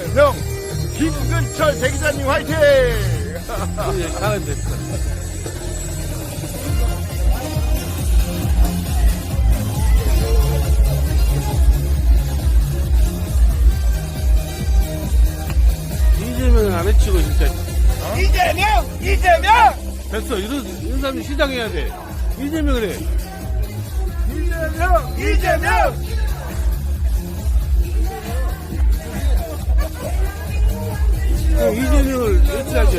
이재명 김근철 대기자님 화이팅! 잘한댔어. 이재명은 안 해치고 진짜. 이재명! 됐어. 이런 사람이 시장해야 돼. 이재명을 해. 이재명! 이재명을 해치하지.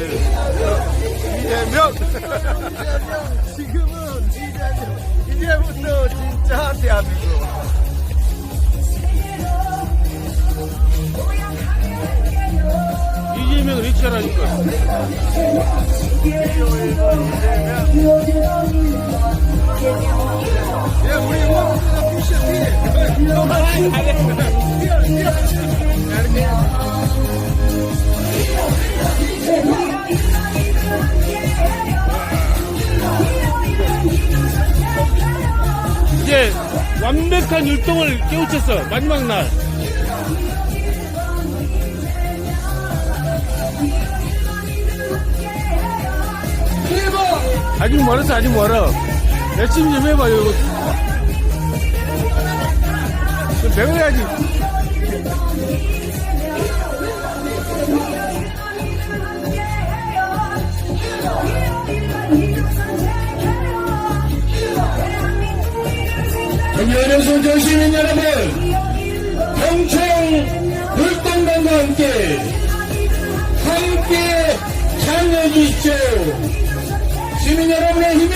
이재명! 지금은 이제부터 진짜 대한민국. 이재명을 해치하라니까. 우리 응원부터 이제 완벽한 율동을 깨우쳤어. 마지막 날. 아직 멀었어. 아직 멀어. 열심히 좀 해봐. 이거 좀 배워야지. 여러분, 조시민 여러분, 평창 율동단과 함께 참여해 주십시오. 시민 여러분의 힘이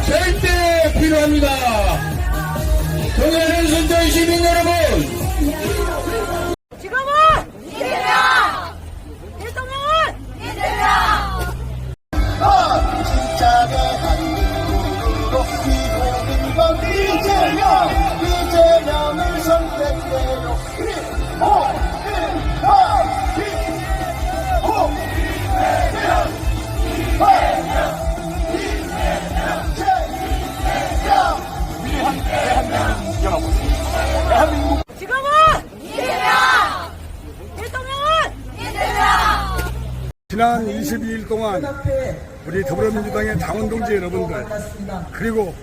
절대 필요합니다. 동해는 순천 시민 여러분, 지금은 이재명! 대통령은 이재명! 진짜 대한민국으로 이동인 건 이재명을 선택해요. 지금은 이재명! 대통령은 이재명! 지난 22일 동안 우리 더불어민주당의 당원 동지 여러분들, 그리고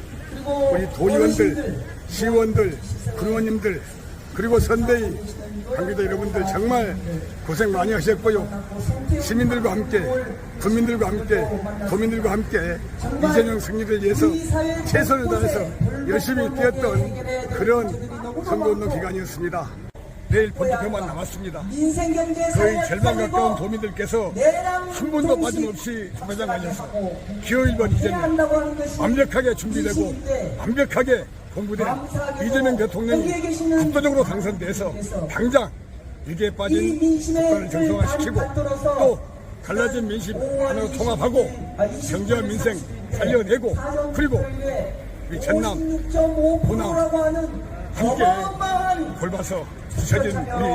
우리 도의원들, 시의원들, 군의원님들, 그리고 선대위 관계자 여러분들 정말 고생 많이 하셨고요. 시민들과 함께, 국민들과 함께, 도민들과 함께 이재명 승리를 위해서 최선을 다해서 열심히 뛰었던 그런 선거운동 기간이었습니다. 내일 본투표만 남았습니다. 거의 절반 가까운 도민들께서 한 번도 빠짐없이 투표장 가셔서 기호 1번 이재명 완벽하게 준비되고 완벽하게 공부된 이재명 대통령이 압도적으로 당선돼서 당장 위기에 빠진 국가를 정상화시키고 또 갈라진 민심 하나로 통합하고 경제와 민생 살려내고 그리고 우리 전남, 호남 함께 골봐서 부서진 우리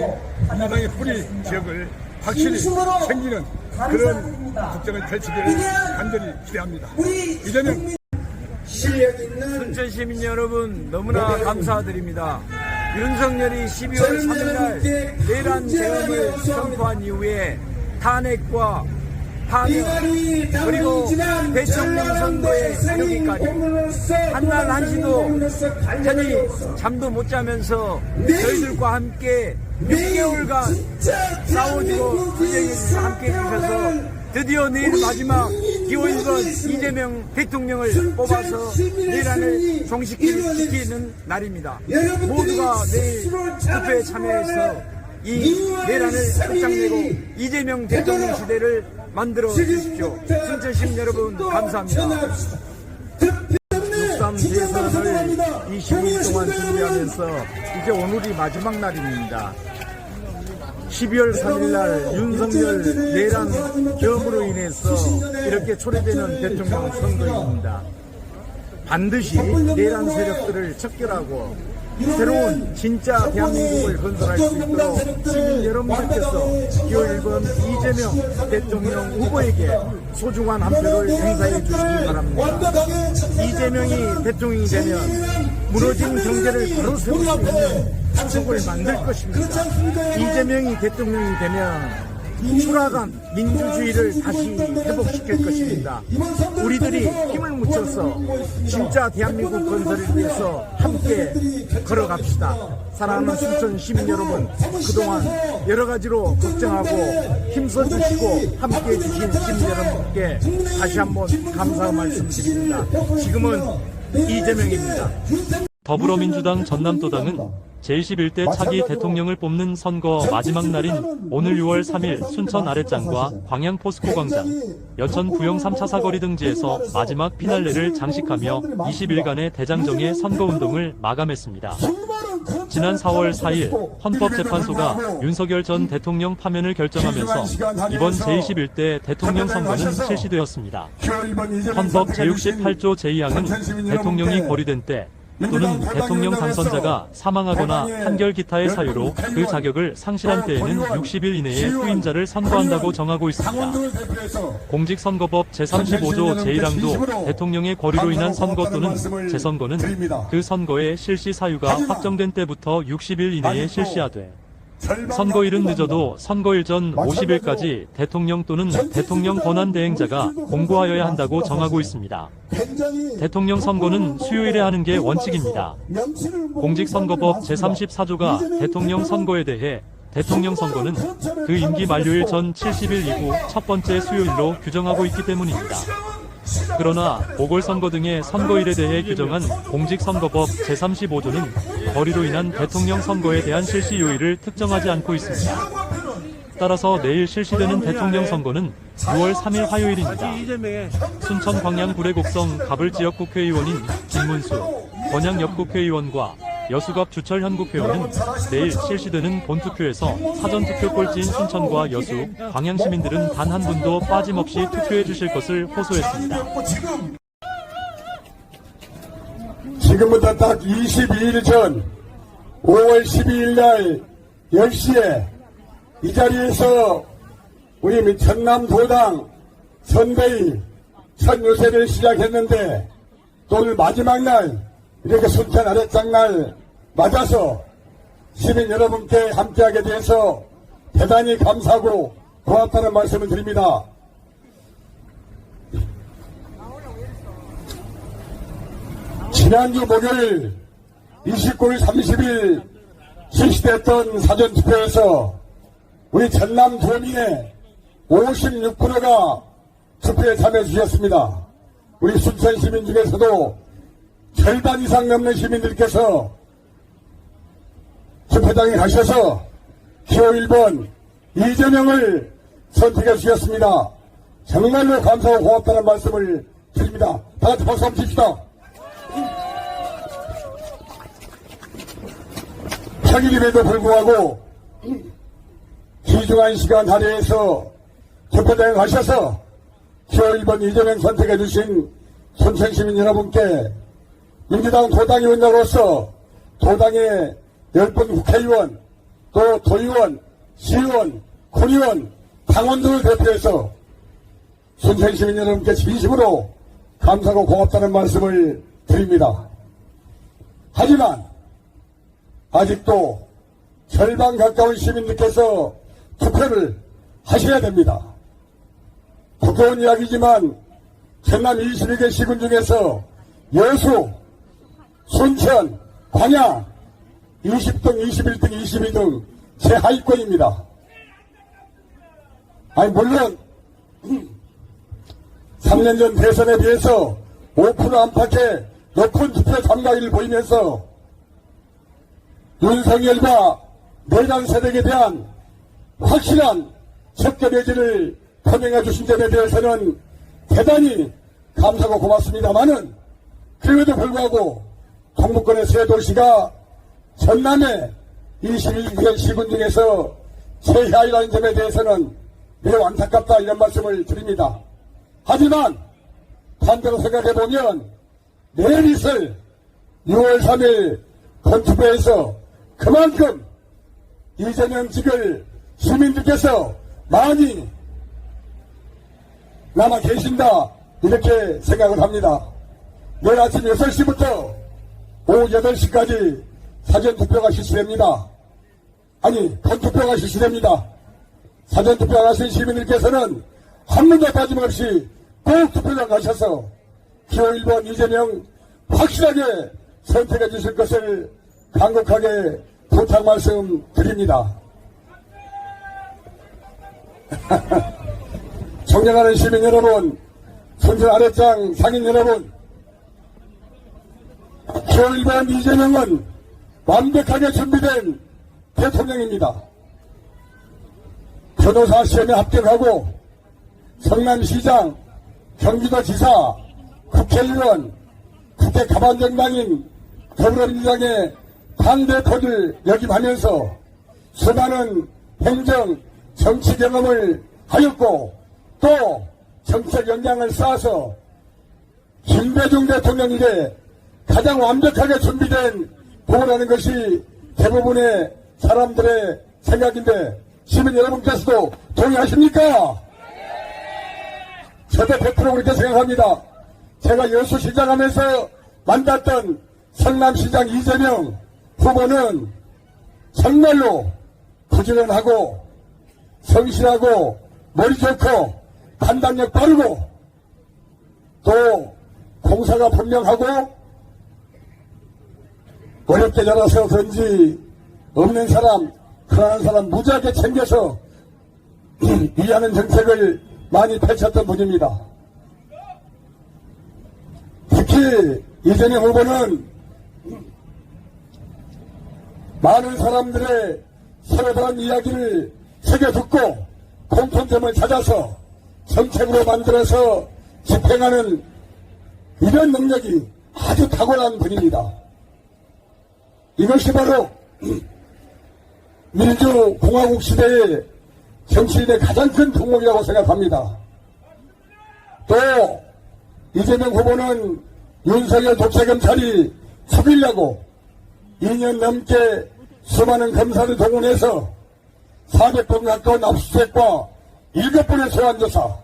민주당의 뿌리 지역을 확실히 챙기는 그런 국정을 펼치기를 간절히 기대합니다. 이재명 순천 시민 여러분 너무나 감사드립니다. 윤석열이 12월 3일날 내란 대응을 선포한 이후에 탄핵과 파면 그리고 대통령 선거에 이르기까지 한날 한시도 편히 잠도 못 자면서 저희들과 함께 6개월간 싸워주고 선생님과 함께 해주셔서 드디어 내일 마지막 기호 1번 이재명 대통령을 뽑아서 내란을 종식시키는 날입니다. 모두가 내일 투표에 참여해서 이 내란을 끝장내고 이재명 대통령 시대를 만들어 주십시오. 순천 시민 여러분 감사합니다. 6.3 대선을 25일 동안 준비하면서 이제 오늘이 마지막 날입니다. 12월 3일날 윤석열 내란 경험으로 인해서 이렇게 초래되는 대통령 선거입니다. 반드시 내란 세력들을 척결하고 새로운 진짜 대한민국을 건설할 수 있도록 시민 여러분들께서 기호 1번 이재명 대통령 후보에게 소중한 한 표를 행사해 주시기 바랍니다. 이재명이 대통령이 되면 무너진 경제를 바로 세울 수 있는 약속을 만들 것입니다. 이재명이 대통령이 되면 추락한 민주주의를 다시 회복시킬 것입니다. 우리들이 힘을 묻혀서 진짜 대한민국 건설을 위해서 함께 걸어갑시다. 사랑하는 순천 시민 여러분, 그동안 여러 가지로 걱정하고 힘써주시고 함께해 주신 시민 여러분께 다시 한번 감사의 말씀드립니다. 지금은 이재명입니다. 더불어민주당 전남도당은 제21대 차기 대통령을 뽑는 선거 마지막 날인 오늘 6월 3일 순천 아랫장과 광양 포스코 광장, 여천 구영 3차 사거리 등지에서 마지막 피날레를 장식하며 20일간의 대장정의 선거운동을 마감했습니다. 지난 4월 4일 헌법재판소가 윤석열 전 대통령 파면을 결정하면서 이번 제21대 대통령 선거는 실시되었습니다. 헌법 제68조 제2항은 대통령이 거리된 때 또는 대통령 당선자가 사망하거나 판결 기타의 사유로 그 자격을 상실한 때에는 60일 이내에 후임자를 선거한다고 정하고 있습니다. 공직선거법 제35조 제1항도 대통령의 거리로 인한 선거 또는 재선거는 그 선거의 실시 사유가 확정된 때부터 60일 이내에 실시하되 선거일은 늦어도 선거일 전 50일까지 대통령 또는 대통령 권한대행자가 공고하여야 한다고 정하고 있습니다. 대통령 선거는 수요일에 하는 게 원칙입니다. 공직선거법 제34조가 대통령 선거에 대해 대통령 선거는 그 임기 만료일 전 70일 이후 첫 번째 수요일로 규정하고 있기 때문입니다. 그러나 보궐선거 등의 선거일에 대해 규정한 공직선거법 제35조는 거리로 인한 대통령 선거에 대한 실시 요일을 특정하지 않고 있습니다. 따라서 내일 실시되는 대통령 선거는 6월 3일 화요일입니다. 순천 광양 구례곡성 가불지역 국회의원인 김문수, 권양 옆국회의원과 여수갑 주철 현국회의원은 내일 실시되는 본투표에서 사전투표 꼴찌인 순천과 여수, 광양 시민들은 단 한 분도 빠짐없이 투표해 주실 것을 호소했습니다. 지금부터 딱 22일 전 5월 12일 날 10시에 이 자리에서 우리 전남도당 선대위 첫 유세를 시작했는데 또 오늘 마지막 날 이렇게 순천 아랫장날 맞아서 시민 여러분께 함께하게 돼서 대단히 감사하고 고맙다는 말씀을 드립니다. 지난주 목요일 29일 30일 실시됐던 사전투표에서 우리 전남 도민의 56%가 투표에 참여해 주셨습니다. 우리 순천 시민 중에서도 절반 이상 넘는 시민들께서 투표장에 가셔서 기호 1번 이재명을 선택해 주셨습니다. 정말로 감사하고 고맙다는 말씀을 드립니다. 다 같이 박수 한번 칩시다. 평일임에도 불구하고 귀중한 시간 할애해서 투표장에 가셔서 기호 1번 이재명 선택해 주신 순천시민 여러분께 민주당 도당위원장으로서 도당의 10분 국회의원, 또 도의원, 시의원, 군의원, 당원들을 대표해서 순천시민 여러분께 진심으로 감사하고 고맙다는 말씀을 드립니다. 하지만 아직도 절반 가까운 시민들께서 투표를 하셔야 됩니다. 부끄러운 이야기지만 전남 22개 시군 중에서 여수, 순천, 광양 20등, 21등, 22등 최하위권입니다. 아니 물론 3년 전 대선에 비해서 5% 안팎의 높은 투표 참가율을 보이면서 윤석열과 내란 세력에 대한 확실한 척결 의지를 표명해 주신 점에 대해서는 대단히 감사하고 고맙습니다만은 그럼에도 불구하고 동북권의 세 도시가 전남의 21개 시군 중에서 최하위라는 점에 대해서는 매우 안타깝다 이런 말씀을 드립니다. 하지만 반대로 생각해보면 내일 있을 6월 3일 본투표에서 그만큼 이재명직을 시민들께서 많이 남아 계신다 이렇게 생각을 합니다. 내일 아침 6시부터 오후 8시까지 사전투표가 실시됩니다. 아니, 본투표가 실시됩니다. 사전투표 하신 시민들께서는 한 번도 빠짐없이 꼭 투표장 가셔서 기호 1번 이재명 확실하게 선택해 주실 것을 간곡하게 부탁 말씀드립니다. 존경하는 시민 여러분, 순천 아랫장 상인 여러분, 기호 1번 이재명은 완벽하게 준비된 대통령입니다. 변호사 시험에 합격하고 성남시장, 경기도지사, 국회의원, 국회 가반정당인 더불어민주당의 당대표를 역임하면서 수많은 행정, 정치 경험을 하였고 또 정책 역량을 쌓아서 김대중 대통령 이래 가장 완벽하게 준비된 후보라는 것이 대부분의 사람들의 생각인데 시민 여러분께서도 동의하십니까? 저도 100% 그렇게 생각합니다. 제가 여수시장 하면서 만났던 성남시장 이재명 후보는 정말로 부지런하고 성실하고 머리 좋고 판단력 빠르고 또 공사가 분명하고 어렵게 자라서 그런지 없는 사람, 그러한 사람 무지하게 챙겨서 위하는 정책을 많이 펼쳤던 분입니다. 특히 이재명 후보는 많은 사람들의 서로 다른 이야기를 새겨 듣고 공통점을 찾아서 정책으로 만들어서 집행하는 이런 능력이 아주 탁월한 분입니다. 이것이 바로 민주공화국 시대의 정치인의 가장 큰 덕목이라고 생각합니다. 또 이재명 후보는 윤석열 독재검찰이 죽이려고 2년 넘게 수많은 검사를 동원해서 400번 가까운 압수수색과 7번의 소환조사,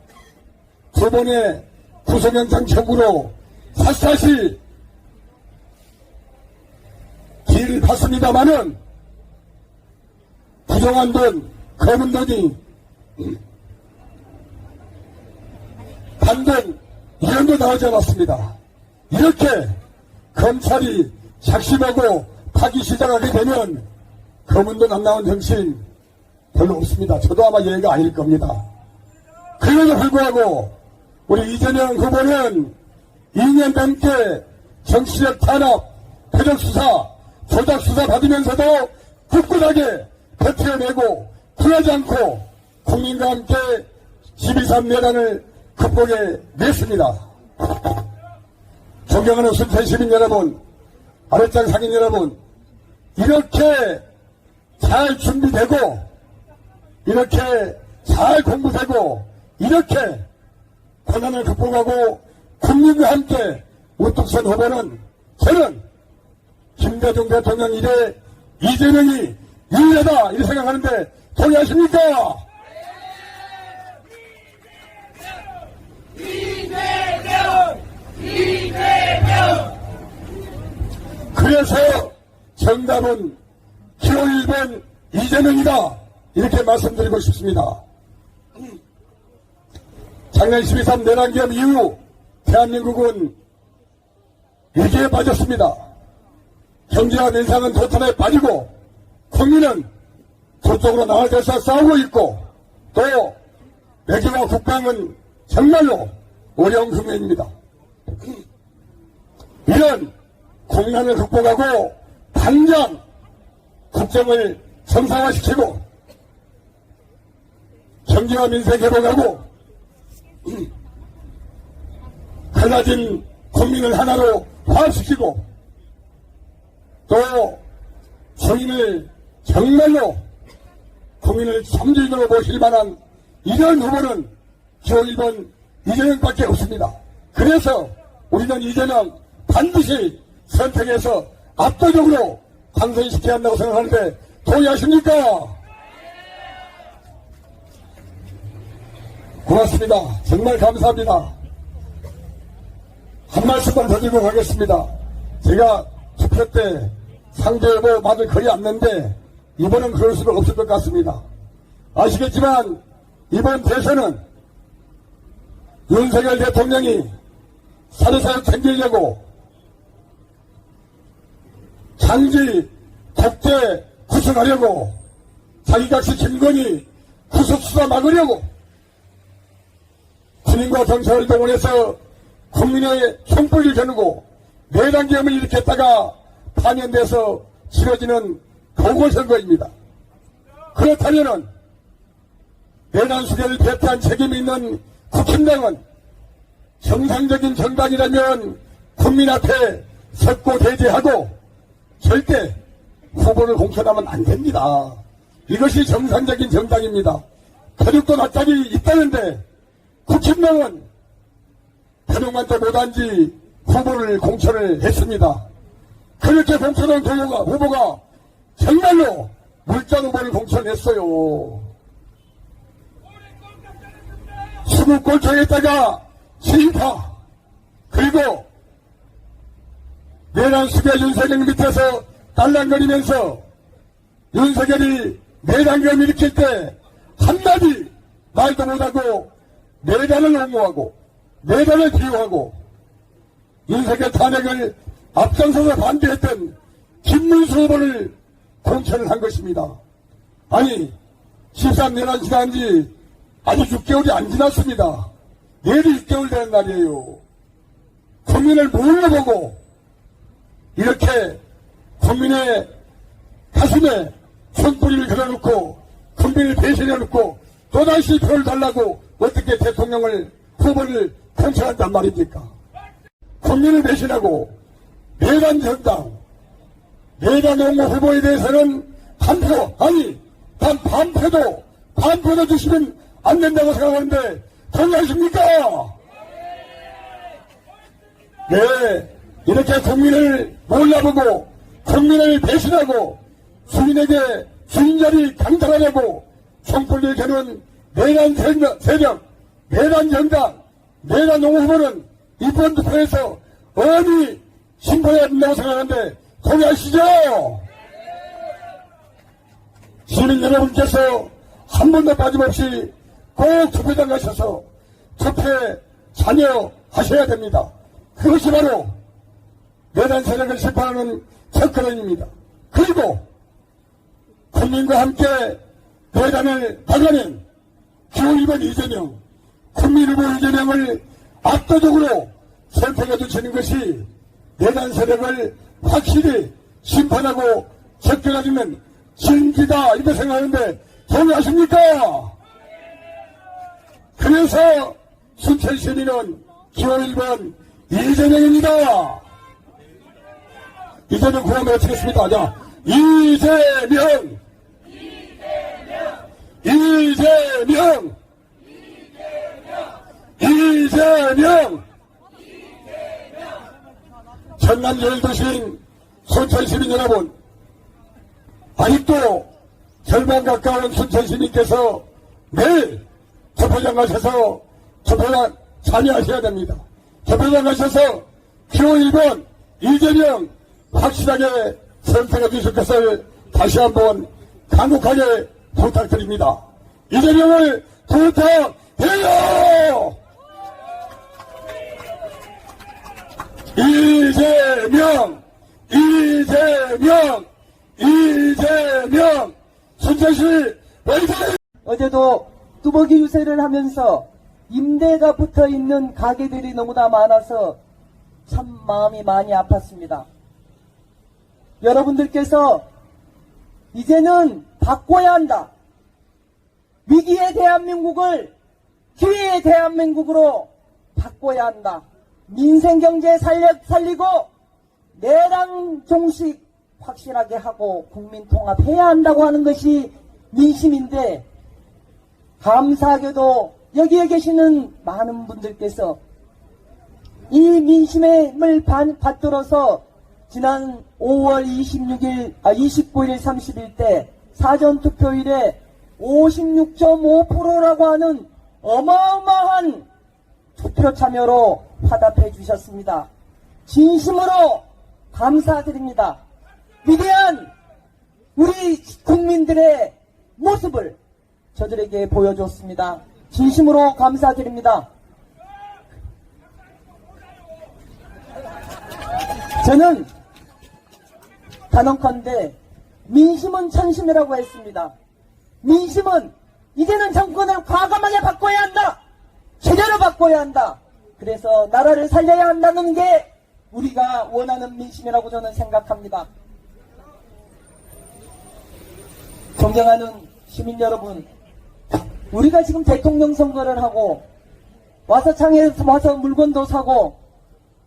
2번의 구속영장 청구로 샅샅이 길을 봤습니다마는 부정한 돈, 검은 돈이 반돈 이런 거 나오지 않았습니다. 이렇게 검찰이 작심하고 파기 시작하게 되면 검은 돈 안 나온 정치인 별로 없습니다. 저도 아마 예외가 아닐 겁니다. 그럼에도 불구하고 우리 이재명 후보는 2년 넘게 정치적 탄압, 표적수사, 조작수사 받으면서도 굳건하게 버텨내고 굴하지 않고 국민과 함께 12.3 내란을 극복해냈습니다. 존경하는 순천 시민 여러분, 아랫장 상인 여러분, 이렇게 잘 준비되고 이렇게 잘 공부되고 이렇게 고난을 극복하고 국민과 함께 우뚝 선 후보는 저는 김대중 대통령 이래 이재명이 유일하다 이렇게 생각하는데 동의하십니까? 그래서 정답은 기호 1번 이재명이다 이렇게 말씀드리고 싶습니다. 작년 12.3 내란기업 이후 대한민국은 위기에 빠졌습니다. 경제와 민상은 도탄에 빠지고 국민은 저쪽으로 나갈 데서 싸우고 있고 또 외교와 국방은 정말로 어려운 국면입니다. 이런 국난을 극복하고 당장 국정을 정상화시키고 경제와 민생 회복하고 갈라진 국민을 하나로 화합시키고 또 주인을 정말로 국민을 참주인으로 모실 만한 이런 후보는 기호 1번 이재명밖에 없습니다. 그래서 우리는 이재명 반드시 선택해서 압도적으로 당선시켜야 한다고 생각하는데 동의하십니까? 고맙습니다. 정말 감사합니다. 한 말씀만 더 드리고 가겠습니다. 제가 투표 때 상대후보 맞을 거리 않는데 이번은 그럴 수가 없을 것 같습니다. 아시겠지만 이번 대선은 윤석열 대통령이 사리사욕 챙기려고 장기 독재 구성하려고 자기같이 김건희 구속수사 막으려고 군인과 경찰을 동원해서 국민의 촛불을 겨누고 내란계엄을 일으켰다가 파면돼서 치러지는 보궐선거입니다. 그렇다면은 내란 수계를 배태한 책임이 있는 국힘당은 정상적인 정당이라면 국민 앞에 섰고 대제하고 절대 후보를 공천하면 안 됩니다. 이것이 정상적인 정당입니다. 혈육도 낯짝이 있다는데 국힘당은 혈육만도 못한지 후보를 공천을 했습니다. 그렇게 공천한 후보가 정말로 물잔 후보를 공천했어요. 수국골청에다가 시인파 그리고 내란 수배 윤석열 밑에서 딸랑거리면서 윤석열이 내란계엄 일으킬 때 한마디 말도 못하고 내란을 옹호하고 내란을 비호하고 윤석열 탄핵을 앞장서서 반대했던 김문수 후보를 공천을 한 것입니다. 아니 13내란 지난 지 아직 6개월이 안 지났습니다. 내일이 6개월 되는 날이에요. 국민을 몰라보고 이렇게 국민의 가슴에 손뿌리를 걸어놓고 국민을 배신해놓고 또다시 표를 달라고 어떻게 대통령을 후보를 공천한단 말입니까? 국민을 배신하고 내란 정당, 내란 옹호 후보에 대해서는 한 표, 아니 단 반표도 주시면 안 된다고 생각하는데 동의하십니까? 네, 이렇게 국민을 몰라보고 국민을 배신하고 주인에게 주인자리 강탈하려고 총불리를 겨눈 내란 세력, 내란 정당, 내란 옹호 후보는 이번 투표에서 어디 심판해야 된다고 생각하는데 동의하시죠? 시민 여러분께서 한 번도 빠짐없이 꼭 투표장 가셔서 투표에 참여하셔야 됩니다. 그것이 바로 내란 세력을 심판하는 첫걸음입니다. 그리고 국민과 함께 내란을 막아낸 기호 1번 이재명, 국민후보 이재명을 압도적으로 선택해 주시는 것이 내란 세력을 확실히 심판하고 접견해주는 진기다 이렇게 생각하는데 동의하십니까? 그래서 순천 시민은 기호 1번 이재명입니다. 이재명 구호를 외치겠습니다. 자, 이재명! 이재명! 이재명! 전남 열도시인 순천 시민 여러분, 아직도 절반 가까운 순천 시민께서 내일 투표장 가셔서 투표장 참여하셔야 됩니다. 투표장 가셔서 기호 1번 이재명 확실하게 선택해 주실 것을 다시 한번 간곡하게 부탁드립니다. 이재명을 부탁해요! 이재명! 이재명! 이재명! 순천시 화이팅! 어제도 뚜벅이 유세를 하면서 임대가 붙어있는 가게들이 너무나 많아서 참 마음이 많이 아팠습니다. 여러분들께서 이제는 바꿔야 한다. 위기의 대한민국을 기회의 대한민국으로 바꿔야 한다. 민생경제 살리고 내란 종식 확실하게 하고 국민 통합해야 한다고 하는 것이 민심인데, 감사하게도 여기에 계시는 많은 분들께서 이 민심을 받들어서 지난 5월 29일, 30일 때 사전투표일에 56.5%라고 하는 어마어마한 투표 참여로 화답해 주셨습니다. 진심으로 감사드립니다. 위대한 우리 국민들의 모습을 저들에게 보여줬습니다. 진심으로 감사드립니다. 저는 단언컨대 민심은 천심이라고 했습니다. 민심은 이제는 정권을 과감하게 바꿔야 한다. 제대로 바꿔야 한다. 그래서 나라를 살려야 한다는 게 우리가 원하는 민심이라고 저는 생각합니다. 존경하는 시민 여러분, 우리가 지금 대통령 선거를 하고 와서 창에서 와서 물건도 사고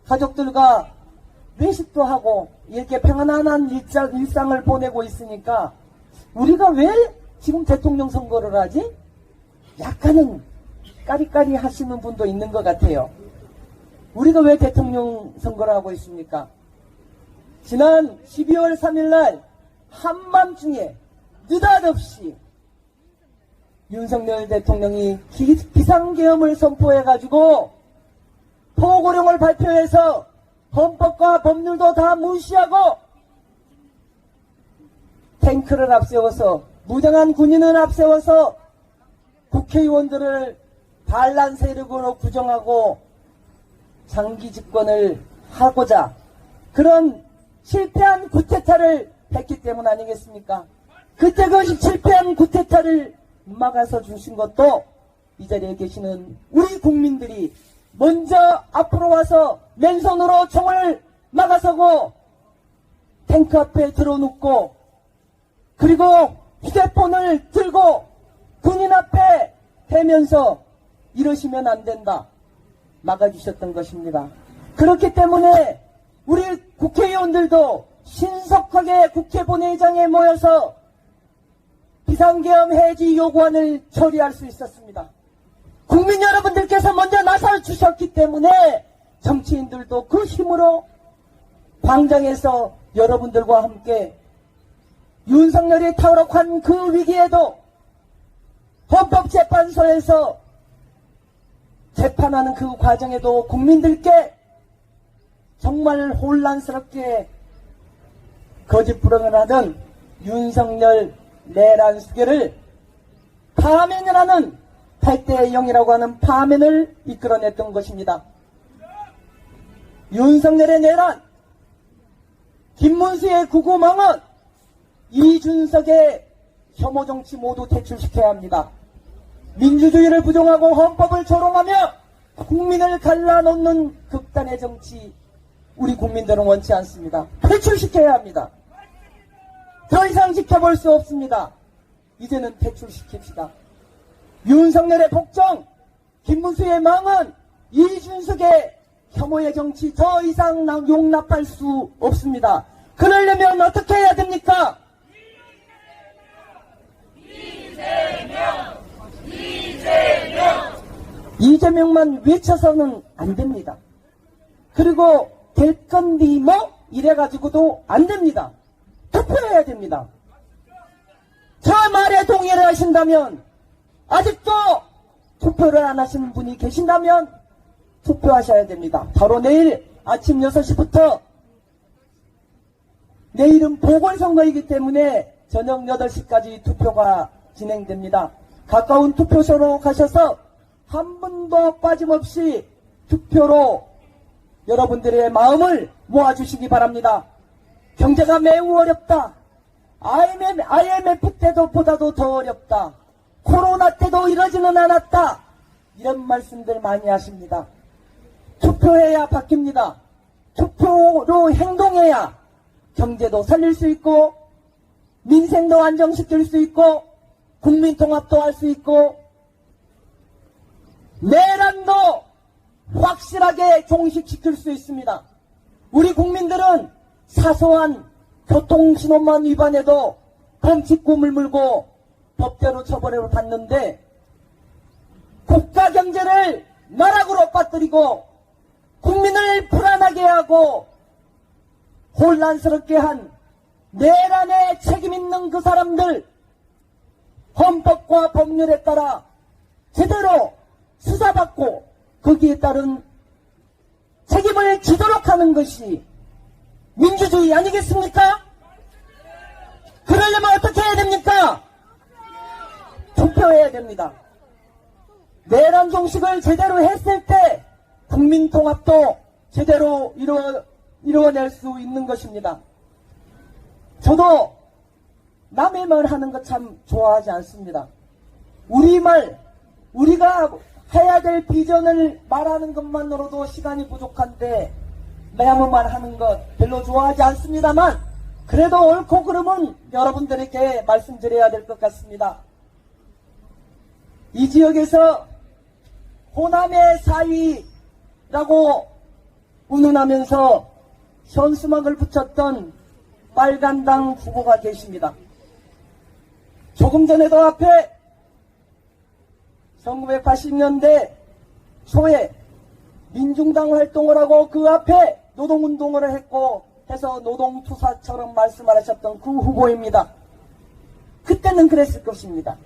가족들과 외식도 하고 이렇게 평안한 일상을 보내고 있으니까 우리가 왜 지금 대통령 선거를 하지? 약간은 까리까리 하시는 분도 있는 것 같아요. 우리가 왜 대통령 선거를 하고 있습니까? 지난 12월 3일 날 한밤중에 느닷없이 윤석열 대통령이 비상계엄을 선포해가지고 포고령을 발표해서 헌법과 법률도 다 무시하고 탱크를 앞세워서 무장한 군인을 앞세워서 국회의원들을 반란 세력으로 규정하고 장기 집권을 하고자 그런 실패한 쿠데타를 했기 때문 아니겠습니까? 그때 그 실패한 쿠데타를 막아서 주신 것도 이 자리에 계시는 우리 국민들이 먼저 앞으로 와서 맨손으로 총을 막아서고 탱크 앞에 들어눕고 그리고 휴대폰을 들고 군인 앞에 대면서 이러시면 안 된다. 막아주셨던 것입니다. 그렇기 때문에 우리 국회의원들도 신속하게 국회 본회의장에 모여서 비상계엄 해지 요구안을 처리할 수 있었습니다. 국민 여러분들께서 먼저 나서 주셨기 때문에 정치인들도 그 힘으로 광장에서 여러분들과 함께 윤석열이 타락한 그 위기에도 헌법재판소에서 재판하는 그 과정에도 국민들께 정말 혼란스럽게 거짓부렁을 하던 윤석열 내란 수계를 파면이라는 8대 0이라고 하는 파면을 이끌어냈던 것입니다. 윤석열의 내란, 김문수의 구구망언, 이준석의 혐오 정치 모두 퇴출시켜야 합니다. 민주주의를 부정하고 헌법을 조롱하며 국민을 갈라놓는 극단의 정치, 우리 국민들은 원치 않습니다. 퇴출시켜야 합니다. 더 이상 지켜볼 수 없습니다. 이제는 퇴출시킵시다. 윤석열의 복종, 김문수의 망언, 이준석의 혐오의 정치 더 이상 용납할 수 없습니다. 그러려면 어떻게 해야 됩니까? 이재명만 외쳐서는 안 됩니다. 그리고 될 건디 뭐 이래가지고도 안 됩니다. 투표해야 됩니다. 저 말에 동의를 하신다면, 아직도 투표를 안 하시는 분이 계신다면 투표하셔야 됩니다. 바로 내일 아침 6시부터, 내일은 보궐선거이기 때문에 저녁 8시까지 투표가 진행됩니다. 가까운 투표소로 가셔서 한 분도 빠짐없이 투표로 여러분들의 마음을 모아주시기 바랍니다. 경제가 매우 어렵다. IMF 때도 보다도 더 어렵다. 코로나 때도 이러지는 않았다. 이런 말씀들 많이 하십니다. 투표해야 바뀝니다. 투표로 행동해야 경제도 살릴 수 있고 민생도 안정시킬 수 있고 국민통합도 할 수 있고 내란도 확실하게 종식시킬 수 있습니다. 우리 국민들은 사소한 교통신호만 위반해도 범칙금을 물고 법대로 처벌을 받는데 국가 경제를 나락으로 빠뜨리고 국민을 불안하게 하고 혼란스럽게 한 내란에 책임 있는 그 사람들 헌법과 법률에 따라 제대로 수사받고 거기에 따른 책임을 지도록 하는 것이 민주주의 아니겠습니까? 그러려면 어떻게 해야 됩니까? 투표해야 됩니다. 내란 종식을 제대로 했을 때 국민 통합도 제대로 이루어낼 수 있는 것입니다. 저도 남의 말 하는 거 참 좋아하지 않습니다. 우리 말, 우리가 해야 될 비전을 말하는 것만으로도 시간이 부족한데 남의 말 하는 것 별로 좋아하지 않습니다만 그래도 옳고 그름은 여러분들에게 말씀드려야 될 것 같습니다. 이 지역에서 호남의 사위라고 운운하면서 현수막을 붙였던 빨간당 후보가 계십니다. 조금 전에도 앞에 1980년대 초에 민중당 활동을 하고 그 앞에 노동운동을 했고 해서 노동투사처럼 말씀을 하셨던 그 후보입니다. 그때는 그랬을 것입니다.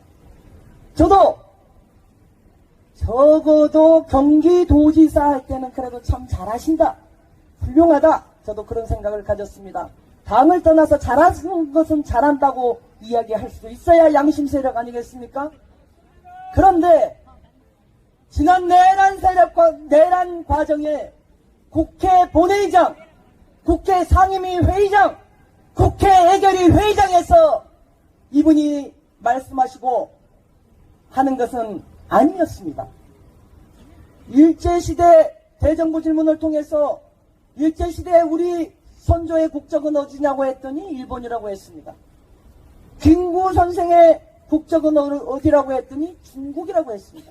저도 적어도 경기도지사 할 때는 그래도 참 잘하신다, 훌륭하다, 저도 그런 생각을 가졌습니다. 당을 떠나서 잘하는 것은 잘한다고 이야기할 수 있어야 양심 세력 아니겠습니까? 그런데 지난 내란 과정에 국회 본회의장, 국회 상임위 회의장, 국회 예결위 회의장에서 이분이 말씀하시고 하는 것은 아니었습니다. 일제시대 대정부 질문을 통해서 일제시대에 우리 선조의 국적은 어디냐고 했더니 일본이라고 했습니다. 김구 선생의 국적은 어디라고 했더니 중국이라고 했습니다.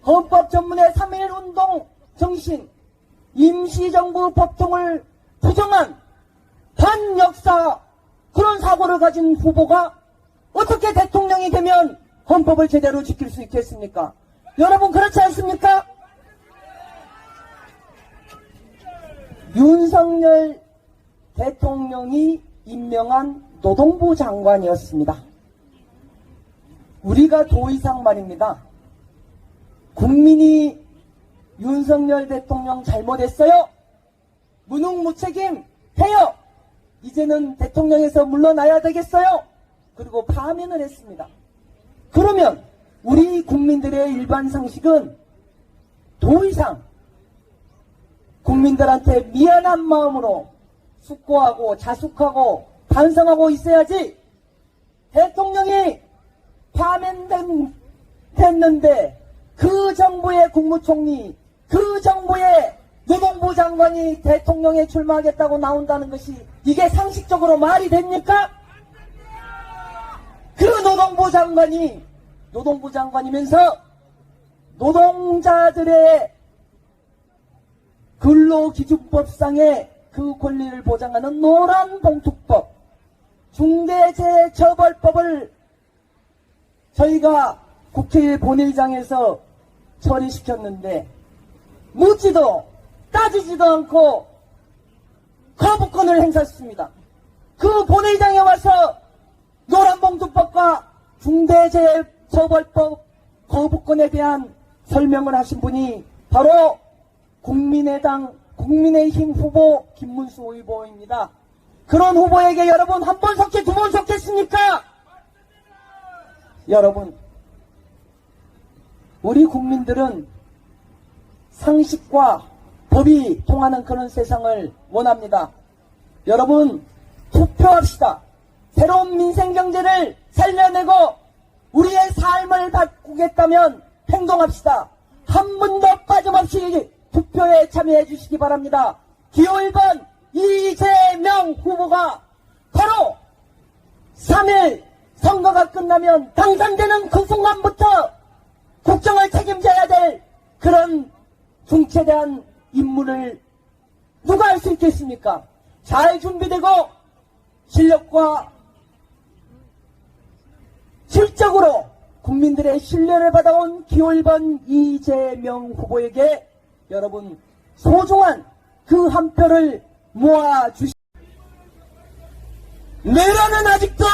헌법 전문의 3.1운동 정신, 임시정부 법통을 부정한 반역사 그런 사고를 가진 후보가 어떻게 대통령이 되면 헌법을 제대로 지킬 수 있겠습니까? 여러분 그렇지 않습니까? 윤석열 대통령이 임명한 노동부 장관이었습니다. 우리가 도의상 말입니다. 국민이 윤석열 대통령 잘못했어요? 무능무책임 해요? 이제는 대통령에서 물러나야 되겠어요? 그리고 파면을 했습니다. 그러면 우리 국민들의 일반 상식은 도의상 국민들한테 미안한 마음으로 숙고하고 자숙하고 반성하고 있어야지 대통령이 파면됐는데 그 정부의 국무총리, 그 정부의 노동부 장관이 대통령에 출마하겠다고 나온다는 것이 이게 상식적으로 말이 됩니까? 그 노동부 장관이면서 노동자들의 근로기준법상의 그 권리를 보장하는 노란봉투법, 중대재해처벌법을 저희가 국회 본회의장에서 처리시켰는데 묻지도 따지지도 않고 거부권을 행사했습니다. 그 본회의장에 와서 노란봉투법과 중대재해처벌법 거부권에 대한 설명을 하신 분이 바로 국민의힘 후보 김문수 후보입니다. 그런 후보에게 여러분 한 번 속해 두 번 속겠습니까? 여러분, 우리 국민들은 상식과 법이 통하는 그런 세상을 원합니다. 여러분, 투표합시다. 새로운 민생경제를 살려내고 우리의 삶을 바꾸겠다면 행동합시다. 한 분도 빠짐없이 투표에 참여해 주시기 바랍니다. 기호 1번 이재명 후보가 바로 3일 선거가 끝나면 당선되는 그 순간부터 국정을 책임져야 될 그런 중체대한 임무를 누가 할 수 있겠습니까? 잘 준비되고 실력과 실적으로 국민들의 신뢰를 받아온 기호 1번 이재명 후보에게 여러분 소중한 그 한 표를 모아주시. 내란은 아직도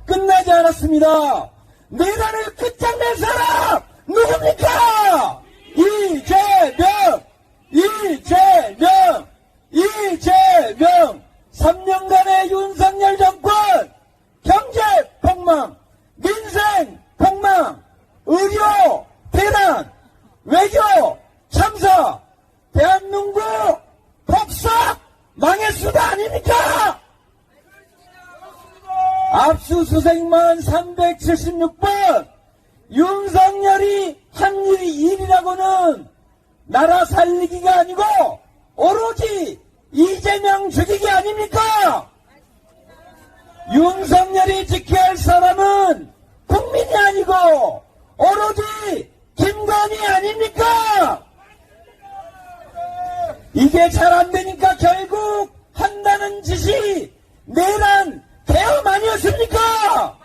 끝나지 않았습니다. 내란을 끝장낸 사람 누굽니까? 이재명 3년간의 윤석열 정권 외교, 참사, 대한민국 폭삭 망했수다 아닙니까? 압수수색만 376번, 윤석열이 한 일이 1이라고는 나라 살리기가 아니고 오로지 이재명 죽이기 아닙니까? 윤석열이 지켜야 할 사람은 국민이 아니고 오로지 김건희 아닙니까? 이게 잘 안되니까 결국 한다는 짓이 내란 계엄 아니었습니까?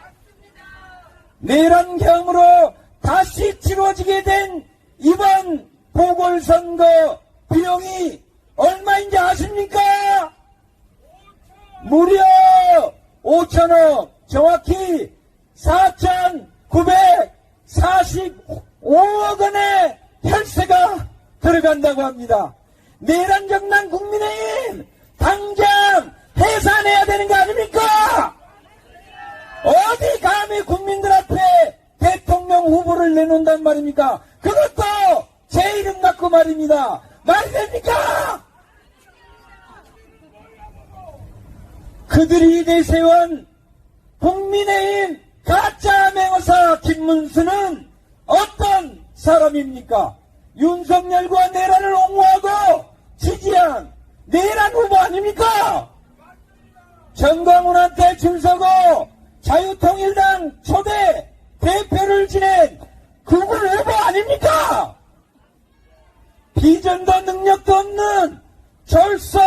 내란 계엄으로 다시 치러지게 된 이번 보궐선거 비용이 얼마인지 아십니까? 무려 5천억, 정확히 4,945억 원의 혈세가 들어간다고 합니다. 내란정당 국민의힘 당장 해산해야 되는 거 아닙니까? 어디 감히 국민들 앞에 대통령 후보를 내놓는단 말입니까? 그것도 제 이름 갖고 말입니다. 말이 됩니까? 그들이 내세운 국민의힘 가짜 맹어사 김문수는 어떤 사람입니까? 윤석열과 내란을 옹호하고 지지한 내란 후보 아닙니까? 정광훈한테 줄 서고 자유통일당 초대 대표를 지낸 극우 후보 아닙니까? 비전도 능력도 없는 졸속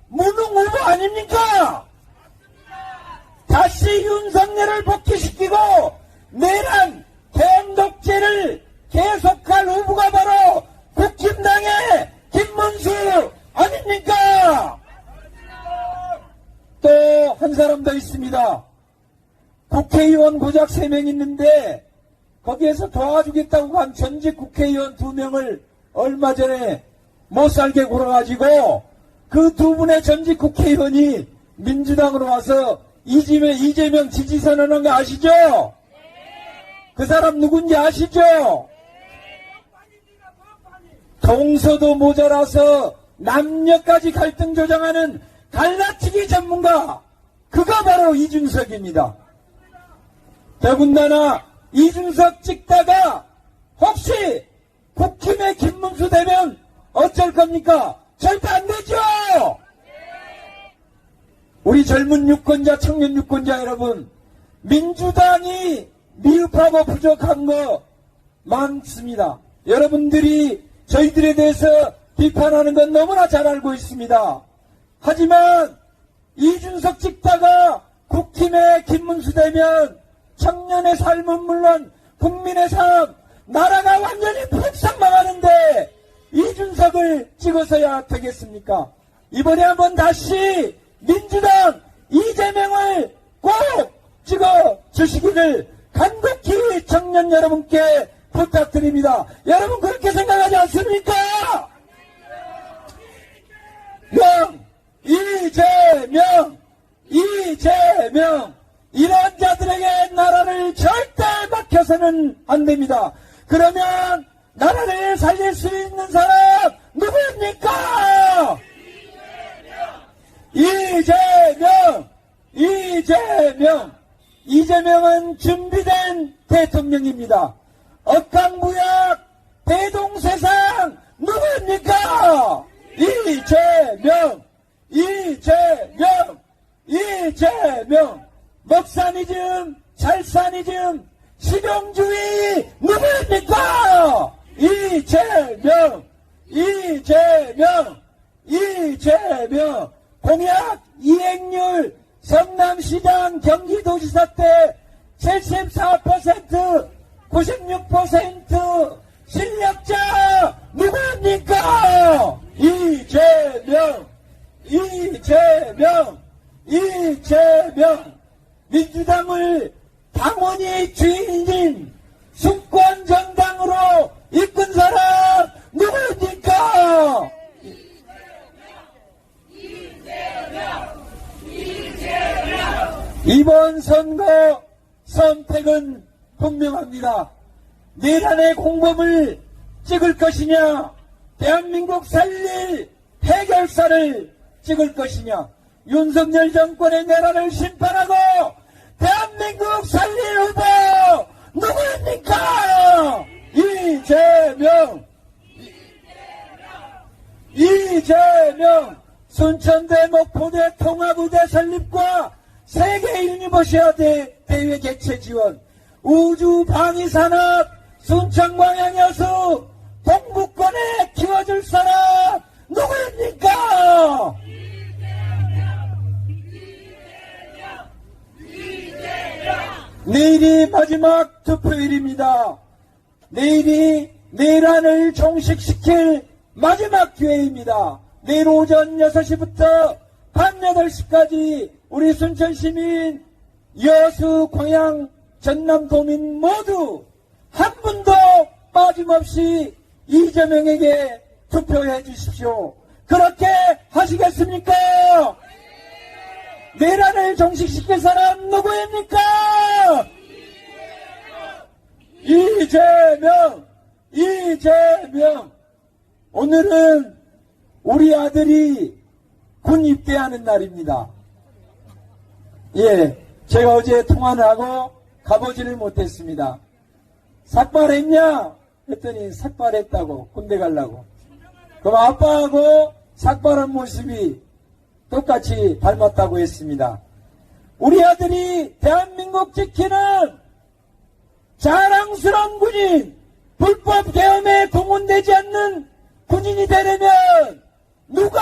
무능 후보 아닙니까? 다시 윤석열을 복귀시키고 내란 계엄독재를 계속할 후보가 바로 국힘당의 김문수 아닙니까? 또 한 사람 더 있습니다. 국회의원 고작 3명 있는데 거기에서 도와주겠다고 한 전직 국회의원 2명을 얼마 전에 못살게 굴어가지고 그 2분의 전직 국회의원이 민주당으로 와서 이재명 지지 선언한 거 아시죠? 그 사람 누군지 아시죠? 동서도 모자라서 남녀까지 갈등 조장하는 갈라치기 전문가, 그가 바로 이준석입니다. 더군다나 이준석 찍다가 혹시 국힘의 김문수 되면 어쩔 겁니까? 절대 안 되죠! 우리 젊은 유권자, 청년 유권자 여러분, 민주당이 미흡하고 부족한 거 많습니다. 여러분들이 저희들에 대해서 비판하는 건 너무나 잘 알고 있습니다. 하지만 이준석 찍다가 국힘의 김문수 되면 청년의 삶은 물론 국민의 삶, 나라가 완전히 폭삭 망하는데 이준석을 찍어서야 되겠습니까? 이번에 한번 다시 민주당 이재명을 꼭 찍어 주시기를 간곡히 청년 여러분께 부탁드립니다. 여러분 그렇게 생각하지 않습니까? 이재명 이런 자들에게 나라를 절대 맡겨서는 안 됩니다. 그러면 나라를 살릴 수 있는 사람 누구입니까? 이재명은 준비된 대통령입니다. 억강부약 대동세상 누구입니까? 이재명 먹사니즘 잘사니즘 실용주의 누구입니까? 이재명 공약 이행률 성남시장 경기도지사 때 74% 96% 실력자 누구입니까? 이재명 민주당을 당원이 주인인 수권 정당으로 이끈 사람 누구입니까? 이번 선거 선택은 분명합니다. 내란의 공범을 찍을 것이냐, 대한민국 살릴 해결사를 찍을 것이냐, 윤석열 정권의 내란을 심판하고 대한민국 살릴 후보 누구입니까? 이재명 순천대 목포대 통합의대 설립과 세계 유니버시아대 대회 개최 지원, 우주 방위산업 순천광양 여수 동북권에 키워줄 사람 누구입니까? 내일이 마지막 투표일입니다. 내일이 내란을 종식시킬 마지막 기회입니다. 내일 오전 6시부터 밤 8시까지 우리 순천시민, 여수, 광양, 전남도민 모두 한 분도 빠짐없이 이재명에게 투표해 주십시오. 그렇게 하시겠습니까? 내란을 종식시킬 사람 누구입니까? 이재명. 오늘은 우리 아들이 군 입대하는 날입니다. 예, 제가 어제 통화를 하고 가보지를 못했습니다. 삭발했냐? 했더니 삭발했다고, 군대 가려고. 그럼 아빠하고 삭발한 모습이 똑같이 닮았다고 했습니다. 우리 아들이 대한민국 지키는 자랑스러운 군인, 불법 계엄에 동원되지 않는 군인이 되려면 누가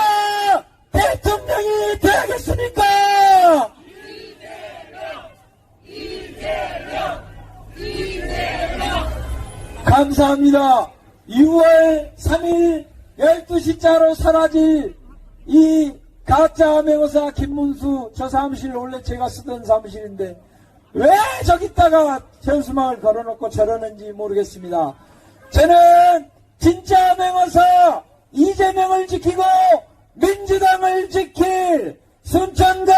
대통령이 되야겠습니까? 감사합니다. 6월 3일 12시자로 사라질 이 가짜 명의사 김문수 저 사무실 원래 제가 쓰던 사무실인데 왜 저기다가 현수막을 걸어놓고 저러는지 모르겠습니다. 저는 진짜 명의사 이재명을 지키고 민주당을 지킬 순천갑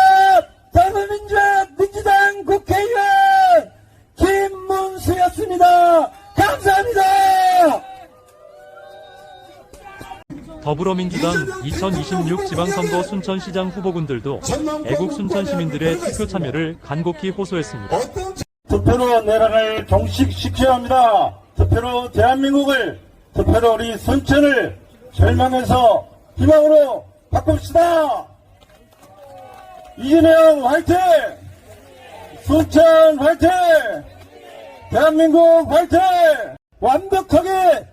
더불어민주당 국회의원 김문수였습니다. 감사합니다. 더불어민주당 2026 지방선거 순천시장 후보군들도 애국 순천 시민들의 투표 참여를 간곡히 호소했습니다. 투표로 내란을 종식시켜야 합니다. 투표로 대한민국을, 투표로 우리 순천을 절망에서 희망으로 바꿉시다. 이재명 화이팅! 순천 화이팅! 대한민국 화이팅! 완벽하게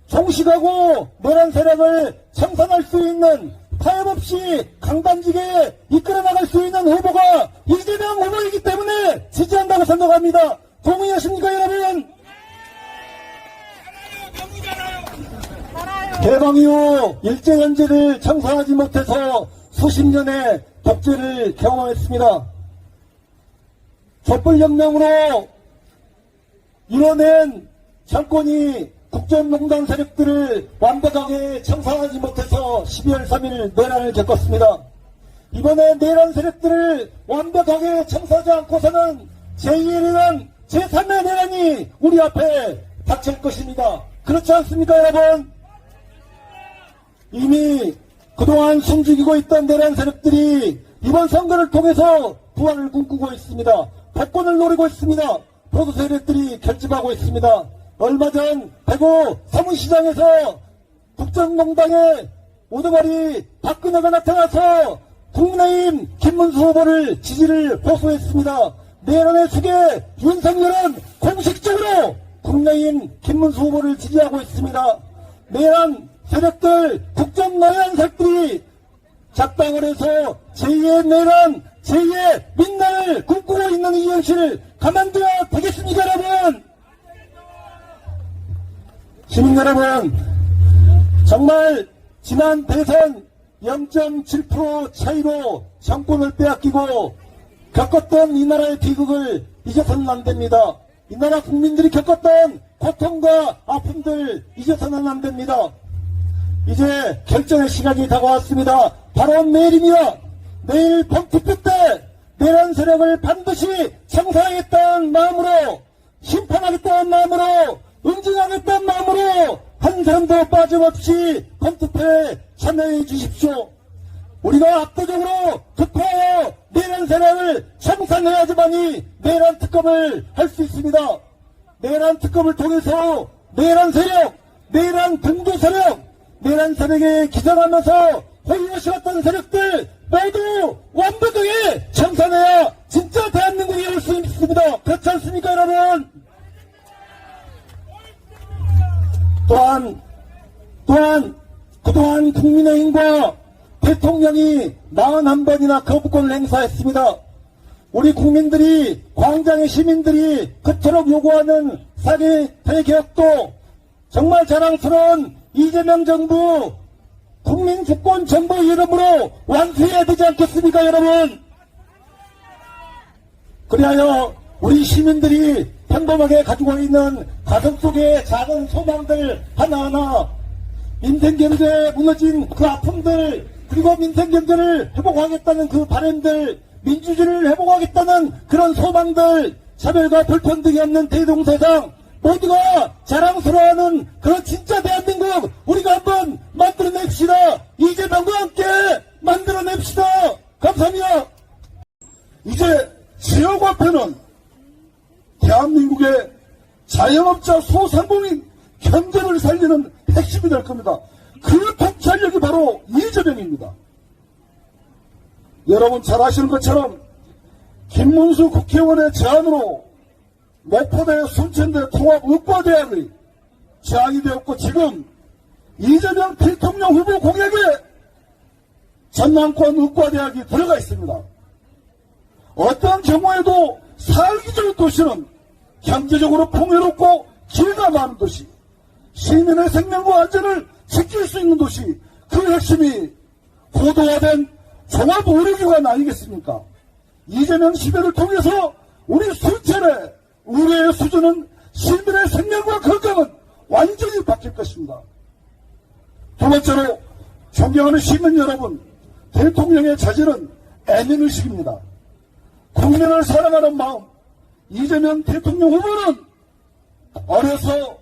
종식하고 내란 세력을 청산할 수 있는 타협 없이 강단지게 이끌어 나갈 수 있는 후보가 이재명 후보이기 때문에 지지한다고 생각합니다. 동의하십니까, 여러분? 개방 이후 일제연제를 청산하지 못해서 수십 년의 독재를 경험했습니다. 촛불혁명으로 이뤄낸 정권이 국정농단 세력들을 완벽하게 청산하지 못해서 12월 3일 내란을 겪었습니다. 이번에 내란 세력들을 완벽하게 청산하지 않고서는 제2의 내란, 제3의 내란이 우리 앞에 닥칠 것입니다. 그렇지 않습니까, 여러분? 이미 그동안 숨죽이고 있던 내란 세력들이 이번 선거를 통해서 부활을 꿈꾸고 있습니다. 패권을 노리고 있습니다. 보수 세력들이 결집하고 있습니다. 얼마 전 대구 서문시장에서 국정농단의 오두발이 박근혜가 나타나서 국민의힘 김문수 후보를 지지를 호소했습니다. 내란의 수계 윤석열은 공식적으로 국민의힘 김문수 후보를 지지하고 있습니다. 내란 세력들, 국정농단 세력들이 작당을 해서 제2의 내란, 제2의 민난을 꿈꾸고 있는 이 현실 가만둬야 되겠습니까, 여러분? 시민 여러분, 정말 지난 대선 0.7% 차이로 정권을 빼앗기고 겪었던 이 나라의 비극을 잊어서는 안 됩니다. 이 나라 국민들이 겪었던 고통과 아픔들 잊어서는 안 됩니다. 이제 결정의 시간이 다가왔습니다. 바로 내일입니다. 내일 본투표 때 내란 세력을 반드시 청산하겠다는 마음으로, 심판하겠다는 마음으로, 응징하겠다는 마음으로 한 사람도 빠짐없이 검투표에 참여해 주십시오. 우리가 압도적으로 투표하여 내란 세력을 청산해야지만이 내란 특검을 할 수 있습니다. 내란 특검을 통해서 내란 세력, 내란 동조 세력, 내란 세력에 기장하면서 호위하시었던 세력들 모두 완벽하게 청산해야 진짜 대한민국이 올 수 있습니다. 그렇지 않습니까, 여러분? 또한 그동안 국민의힘과 대통령이 41번이나 거부권을 행사했습니다. 우리 국민들이, 광장의 시민들이 그토록 요구하는 사기 대개혁도 정말 자랑스러운 이재명 정부 국민 주권 정부 이름으로 완수해야 되지 않겠습니까, 여러분? 그리하여 우리 시민들이 평범하게 가지고 있는 가슴 속의 작은 소망들 하나하나, 민생경제에 무너진 그 아픔들, 그리고 민생경제를 회복하겠다는 그 바람들, 민주주의를 회복하겠다는 그런 소망들, 차별과 불평등이 없는 대동세상, 모두가 자랑스러워하는 그런 진짜 대한민국 우리가 한번 만들어냅시다. 이재명과 함께 만들어냅시다. 감사합니다. 이제 지역화폐는 대한민국의 자영업자 소상공인 경제를 살리는 핵심이 될 겁니다. 그 통찰력이 바로 이재명입니다. 여러분 잘 아시는 것처럼 김문수 국회의원의 제안으로 목포대 순천대 통합의과대학의 제안이 되었고, 지금 이재명 대통령 후보 공약에 전남권 의과대학이 들어가 있습니다. 어떤 경우에도 살기 좋은 도시는 경제적으로 풍요롭고 기회가 많은 도시, 시민의 생명과 안전을 지킬 수 있는 도시, 그 핵심이 고도화된 종합의료기관 아니겠습니까? 이재명 시대를 통해서 우리 순천의 의료의 수준은, 시민의 생명과 건강은 완전히 바뀔 것입니다. 두 번째로, 존경하는 시민 여러분, 대통령의 자질은 애민의식입니다. 국민을 사랑하는 마음, 이재명 대통령 후보는 어려서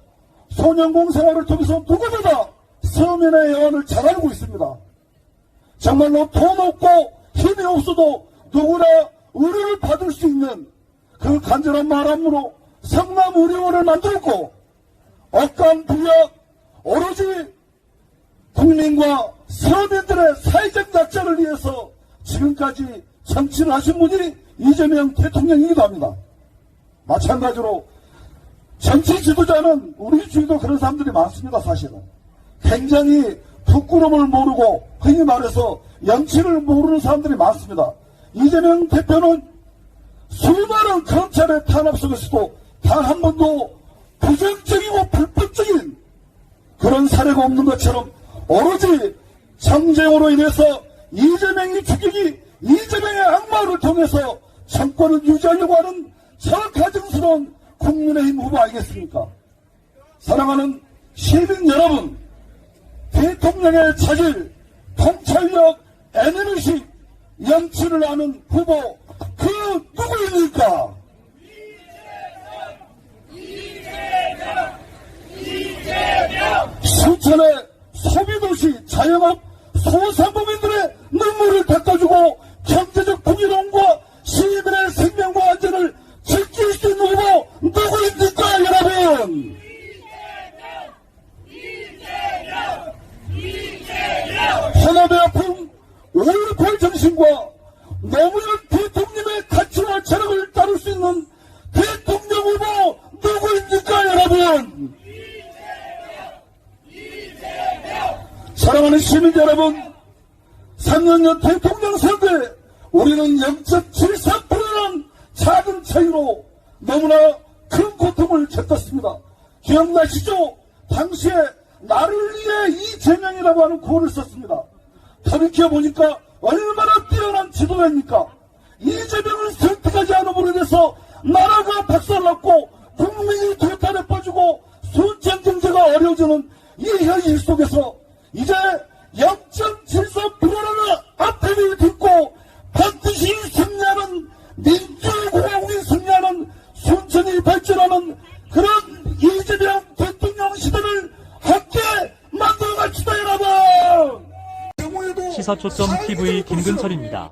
소년공 생활을 통해서 누구보다 서민의 영혼을 잘 알고 있습니다. 정말로 돈 없고 힘이 없어도 누구나 의료를 받을 수 있는 그 간절한 마음으로 성남의료원을 만들었고, 억간 부역 오로지 국민과 서민들의 사회적 약자를 위해서 지금까지 정치를 하신 분이 이재명 대통령이기도 합니다. 마찬가지로 정치 지도자는 우리 주위도 그런 사람들이 많습니다. 사실은 굉장히 부끄러움을 모르고, 흔히 말해서 염치를 모르는 사람들이 많습니다. 이재명 대표는 수많은 검찰의 탄압 속에서도 단 한 번도 부정적이고 불법적인 그런 사례가 없는 것처럼 오로지 정쟁으로 인해서 이재명이 죽이기, 이재명의 악마를 통해서 정권을 유지하려고 하는 저 가증스러운 국민의힘 후보 아니겠습니까? 사랑하는 시민 여러분, 대통령의 자질, 통찰력, 애민의식, 염치를 아는 후보, 그 누구입니까? 순천의 소비도시 자영업 소상공인들의 눈물을 닦아주고 경제적 풍요로움과 시민의 생명과 안전을 지킬 수 있는 후보 누구입니까, 여러분? 현업의 아픔, 5.18 정신과 노무현 대통령의 가치와 철학을 따를 수 있는 대통령 후보 누구입니까, 여러분? 사랑하는 시민 여러분, 3년 전 대통령 선거에 우리는 0.73%라는 작은 차이로 너무나 큰 고통을 겪었습니다. 기억나시죠? 당시에 나를 위해 이재명이라고 하는 구호를 썼습니다. 돌이켜보니까 얼마나 뛰어난 지도자입니까? 이재명을 선택하지 않음으로 인해서 나라가 박살났고 국민이 도탄에 빠지고 순천 경제가 어려워지는 이 현실 속에서 이제 0.73%라는 앞에를 듣고 반드시 승리하는, 민주공화국이 승리하는, 순천이 발전하는 그런 이재명 대통령 시대를 함께 시사초점 TV 김근철입니다.